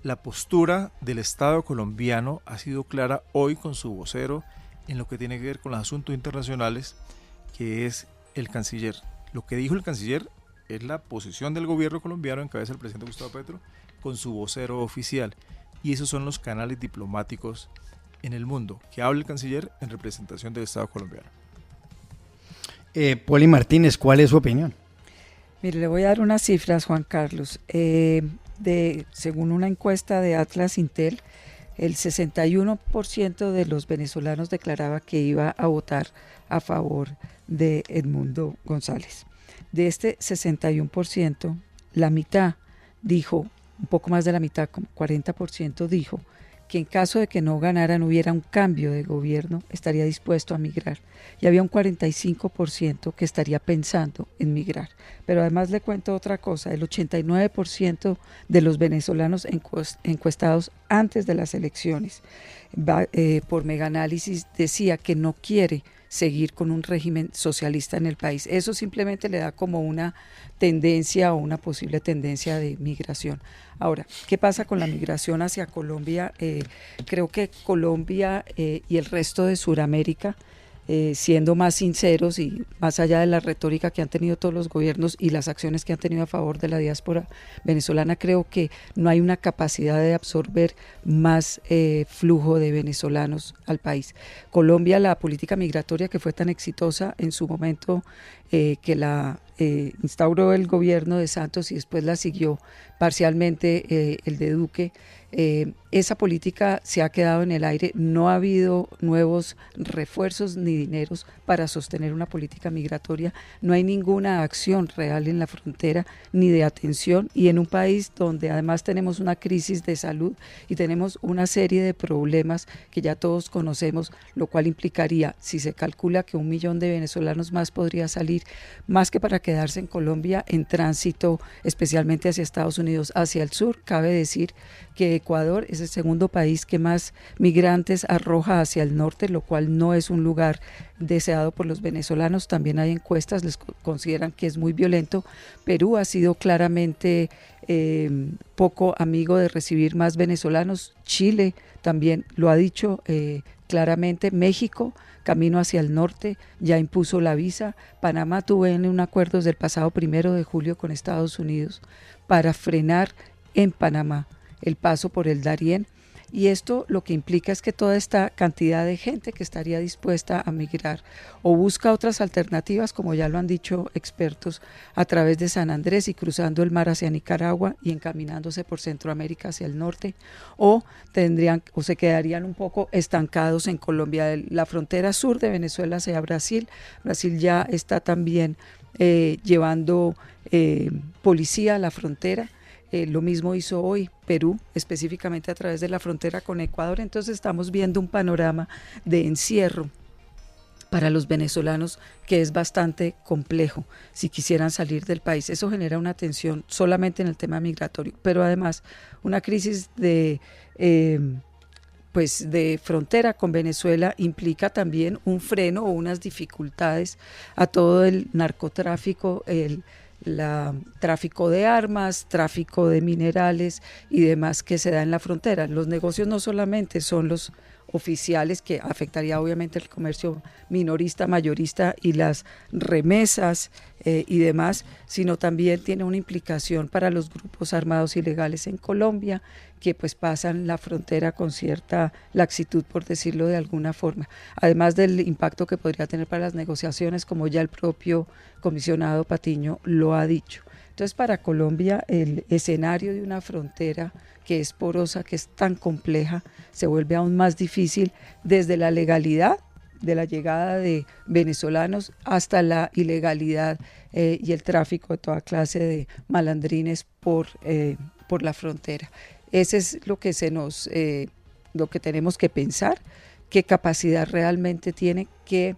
Speaker 6: la postura del Estado colombiano ha sido clara hoy con su vocero en lo que tiene que ver con los asuntos internacionales, que es el canciller. Lo que dijo el canciller es la posición del gobierno colombiano en cabeza del presidente Gustavo Petro con su vocero oficial, y esos son los canales diplomáticos en el mundo, que habla el canciller en representación del Estado colombiano.
Speaker 3: Poli Martínez, ¿cuál es su opinión?
Speaker 4: Mire, le voy a dar unas cifras, Juan Carlos. Según una encuesta de Atlas Intel, el 61% de los venezolanos declaraba que iba a votar a favor de Edmundo González. De este 61%, la mitad dijo, un poco más de la mitad, como 40%, dijo que en caso de que no ganaran, hubiera un cambio de gobierno, estaría dispuesto a migrar. Y había un 45% que estaría pensando en migrar. Pero además le cuento otra cosa, el 89% de los venezolanos encuestados antes de las elecciones por Megaanálisis decía que no quiere seguir con un régimen socialista en el país. Eso simplemente le da como una tendencia o una posible tendencia de migración. Ahora, ¿qué pasa con la migración hacia Colombia? Creo que Colombia y el resto de Sudamérica, siendo más sinceros y más allá de la retórica que han tenido todos los gobiernos y las acciones que han tenido a favor de la diáspora venezolana, creo que no hay una capacidad de absorber más flujo de venezolanos al país. Colombia, la política migratoria que fue tan exitosa en su momento, que la instauró el gobierno de Santos y después la siguió parcialmente el de Duque, esa política se ha quedado en el aire, no ha habido nuevos refuerzos ni dineros para sostener una política migratoria, no hay ninguna acción real en la frontera ni de atención, y en un país donde además tenemos una crisis de salud y tenemos una serie de problemas que ya todos conocemos, lo cual implicaría, si se calcula que 1 millón de venezolanos más podría salir, más que para quedarse en Colombia, en tránsito especialmente hacia Estados Unidos, hacia el sur. Cabe decir que Ecuador es el segundo país que más migrantes arroja hacia el norte, lo cual no es un lugar deseado por los venezolanos. También hay encuestas, les consideran que es muy violento. Perú ha sido claramente poco amigo de recibir más venezolanos. Chile también lo ha dicho claramente. México, camino hacia el norte, ya impuso la visa. Panamá tuvo un acuerdo desde el pasado 1 de julio con Estados Unidos para frenar en Panamá el paso por el Darién, y esto lo que implica es que toda esta cantidad de gente que estaría dispuesta a migrar o busca otras alternativas, como ya lo han dicho expertos, a través de San Andrés y cruzando el mar hacia Nicaragua y encaminándose por Centroamérica hacia el norte, o se quedarían un poco estancados en Colombia. La frontera sur de Venezuela hacia Brasil ya está también llevando policía a la frontera. Lo mismo hizo hoy Perú, específicamente a través de la frontera con Ecuador. Entonces estamos viendo un panorama de encierro para los venezolanos que es bastante complejo si quisieran salir del país. Eso genera una tensión solamente en el tema migratorio, pero además una crisis de frontera con Venezuela implica también un freno o unas dificultades a todo el narcotráfico, tráfico de armas, tráfico de minerales y demás que se da en la frontera. Los negocios no solamente son los oficiales, que afectaría obviamente el comercio minorista, mayorista y las remesas y demás, sino también tiene una implicación para los grupos armados ilegales en Colombia, que pues pasan la frontera con cierta laxitud, por decirlo de alguna forma, además del impacto que podría tener para las negociaciones, como ya el propio comisionado Patiño lo ha dicho. Entonces, para Colombia, el escenario de una frontera que es porosa, que es tan compleja, se vuelve aún más difícil desde la legalidad de la llegada de venezolanos hasta la ilegalidad y el tráfico de toda clase de malandrines por la frontera. Ese es lo que lo que tenemos que pensar, qué capacidad realmente tiene, qué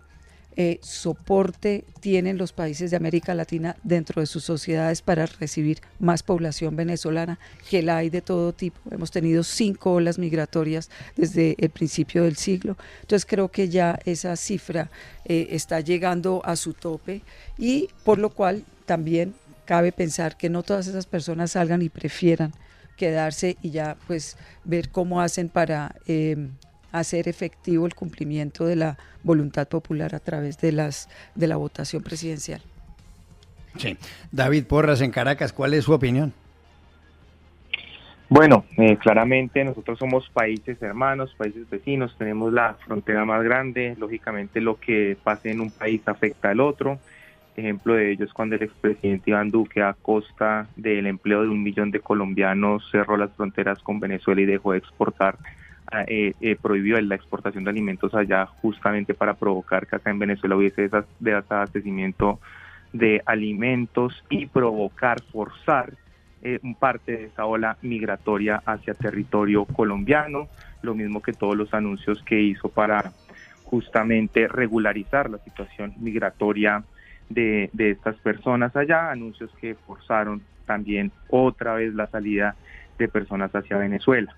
Speaker 4: soporte tienen los países de América Latina dentro de sus sociedades para recibir más población venezolana, que la hay de todo tipo. Hemos tenido 5 olas migratorias desde el principio del siglo, entonces creo que ya esa cifra está llegando a su tope, y por lo cual también cabe pensar que no todas esas personas salgan y prefieran quedarse y ya pues ver cómo hacen para hacer efectivo el cumplimiento de la voluntad popular a través de la votación presidencial.
Speaker 3: Sí. David Porras, en Caracas, ¿cuál es su opinión?
Speaker 7: Bueno, claramente nosotros somos países hermanos, países vecinos, tenemos la frontera más grande, lógicamente lo que pase en un país afecta al otro. Ejemplo de ello es cuando el expresidente Iván Duque, a costa del empleo de 1 millón de colombianos, cerró las fronteras con Venezuela y dejó de exportar, prohibió la exportación de alimentos allá, justamente para provocar que acá en Venezuela hubiese desabastecimiento de alimentos y forzar parte de esa ola migratoria hacia territorio colombiano, lo mismo que todos los anuncios que hizo para justamente regularizar la situación migratoria de estas personas allá, anuncios que forzaron también otra vez la salida de personas hacia Venezuela.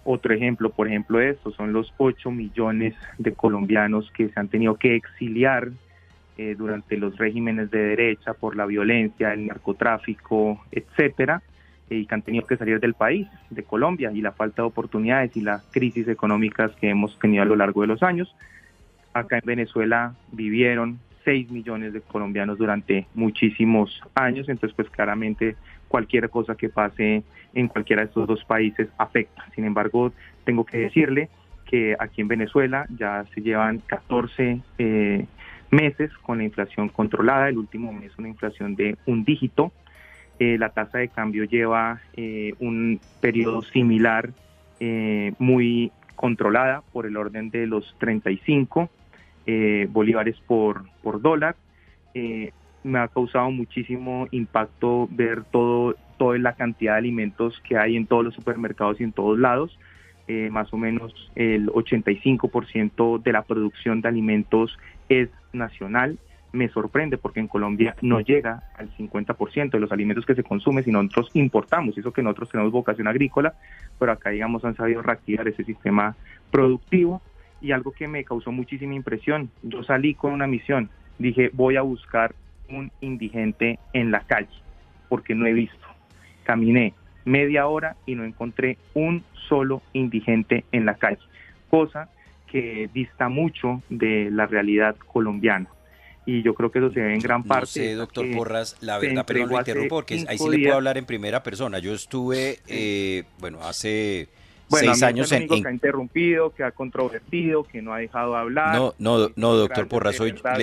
Speaker 7: Otro ejemplo, por ejemplo, de esto son los 8 millones de colombianos que se han tenido que exiliar durante los regímenes de derecha por la violencia, el narcotráfico, etcétera, y que han tenido que salir del país, de Colombia, y la falta de oportunidades y las crisis económicas que hemos tenido a lo largo de los años. Acá en Venezuela vivieron 6 millones de colombianos durante muchísimos años, entonces pues claramente cualquier cosa que pase en cualquiera de estos dos países afecta. Sin embargo, tengo que decirle que aquí en Venezuela ya se llevan 14 meses con la inflación controlada, el último mes una inflación de 1 dígito, la tasa de cambio lleva un periodo similar muy controlada, por el orden de los 35 bolívares por dólar. Me ha causado muchísimo impacto ver toda la cantidad de alimentos que hay en todos los supermercados y en todos lados. Más o menos el 85% de la producción de alimentos es nacional. Me sorprende porque en Colombia no llega al 50% de los alimentos que se consumen, sino nosotros importamos, eso que nosotros tenemos vocación agrícola, pero acá, digamos, han sabido reactivar ese sistema productivo. Y algo que me causó muchísima impresión, yo salí con una misión, dije voy a buscar un indigente en la calle, porque no he visto. Caminé media hora y no encontré un solo indigente en la calle, cosa que dista mucho de la realidad colombiana. Y yo creo que eso se ve en gran parte.
Speaker 10: No sé, doctor Porras, la verdad, perdón, lo interrumpo, porque ahí sí le puedo hablar en primera persona. Yo estuve, hace 6 años
Speaker 7: en... que ha interrumpido, que ha controvertido, que no ha dejado hablar.
Speaker 10: No, doctor Porras,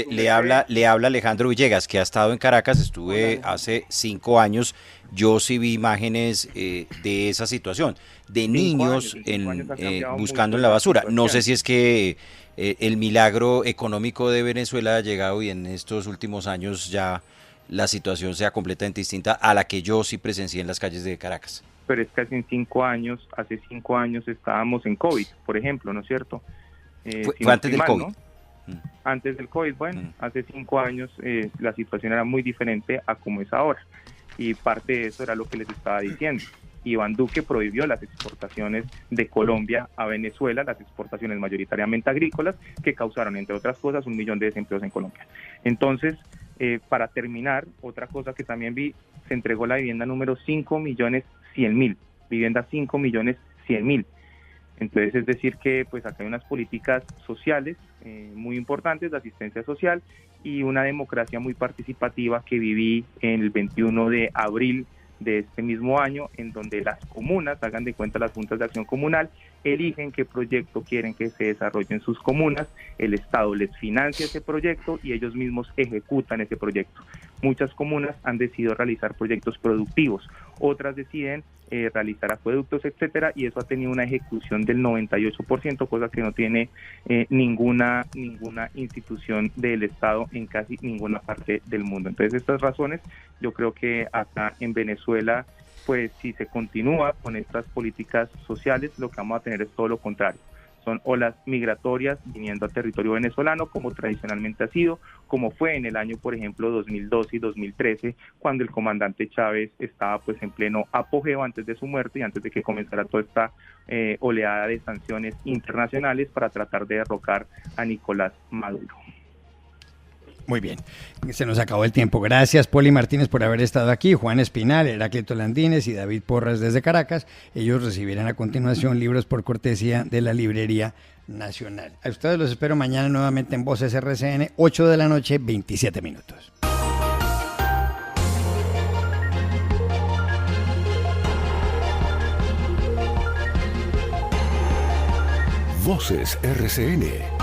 Speaker 10: le habla Alejandro Villegas, que ha estado en Caracas, estuve hace 5 años, yo sí vi imágenes de esa situación, de niños buscando en la basura. No sé si es que el milagro económico de Venezuela ha llegado y en estos últimos años ya la situación sea completamente distinta a la que yo sí presencié en las calles de Caracas.
Speaker 7: Pero es que hace 5 años estábamos en COVID, por ejemplo, ¿no es cierto?
Speaker 10: Fue antes del COVID.
Speaker 7: ¿No? Antes del COVID, hace 5 años la situación era muy diferente a como es ahora, y parte de eso era lo que les estaba diciendo. Iván Duque prohibió las exportaciones de Colombia a Venezuela, las exportaciones mayoritariamente agrícolas, que causaron, entre otras cosas, 1 millón de desempleos en Colombia. Entonces, para terminar, otra cosa que también vi, se entregó la vivienda número 5.100.000, vivienda 5.100.000. Entonces, es decir que pues acá hay unas políticas sociales muy importantes de asistencia social y una democracia muy participativa que viví en el 21 de abril de este mismo año, en donde las comunas, hagan de cuenta las juntas de acción comunal, eligen qué proyecto quieren que se desarrolle en sus comunas, el Estado les financia ese proyecto y ellos mismos ejecutan ese proyecto. Muchas comunas han decidido realizar proyectos productivos, otras deciden realizar acueductos, etcétera, y eso ha tenido una ejecución del 98%, cosa que no tiene ninguna institución del Estado en casi ninguna parte del mundo. Entonces, estas razones, yo creo que acá en Venezuela, pues si se continúa con estas políticas sociales, lo que vamos a tener es todo lo contrario. Son olas migratorias viniendo a territorio venezolano, como tradicionalmente ha sido, como fue en el año, por ejemplo, 2012 y 2013, cuando el comandante Chávez estaba pues en pleno apogeo antes de su muerte y antes de que comenzara toda esta oleada de sanciones internacionales para tratar de derrocar a Nicolás Maduro.
Speaker 3: Muy bien, se nos acabó el tiempo. Gracias, Poli Martínez, por haber estado aquí, Juan Espinal, Heráclito Landines y David Porras desde Caracas. Ellos recibirán a continuación libros por cortesía de la Librería Nacional. A ustedes los espero mañana nuevamente en Voces RCN, 8 de la noche, 27 minutos.
Speaker 1: Voces RCN.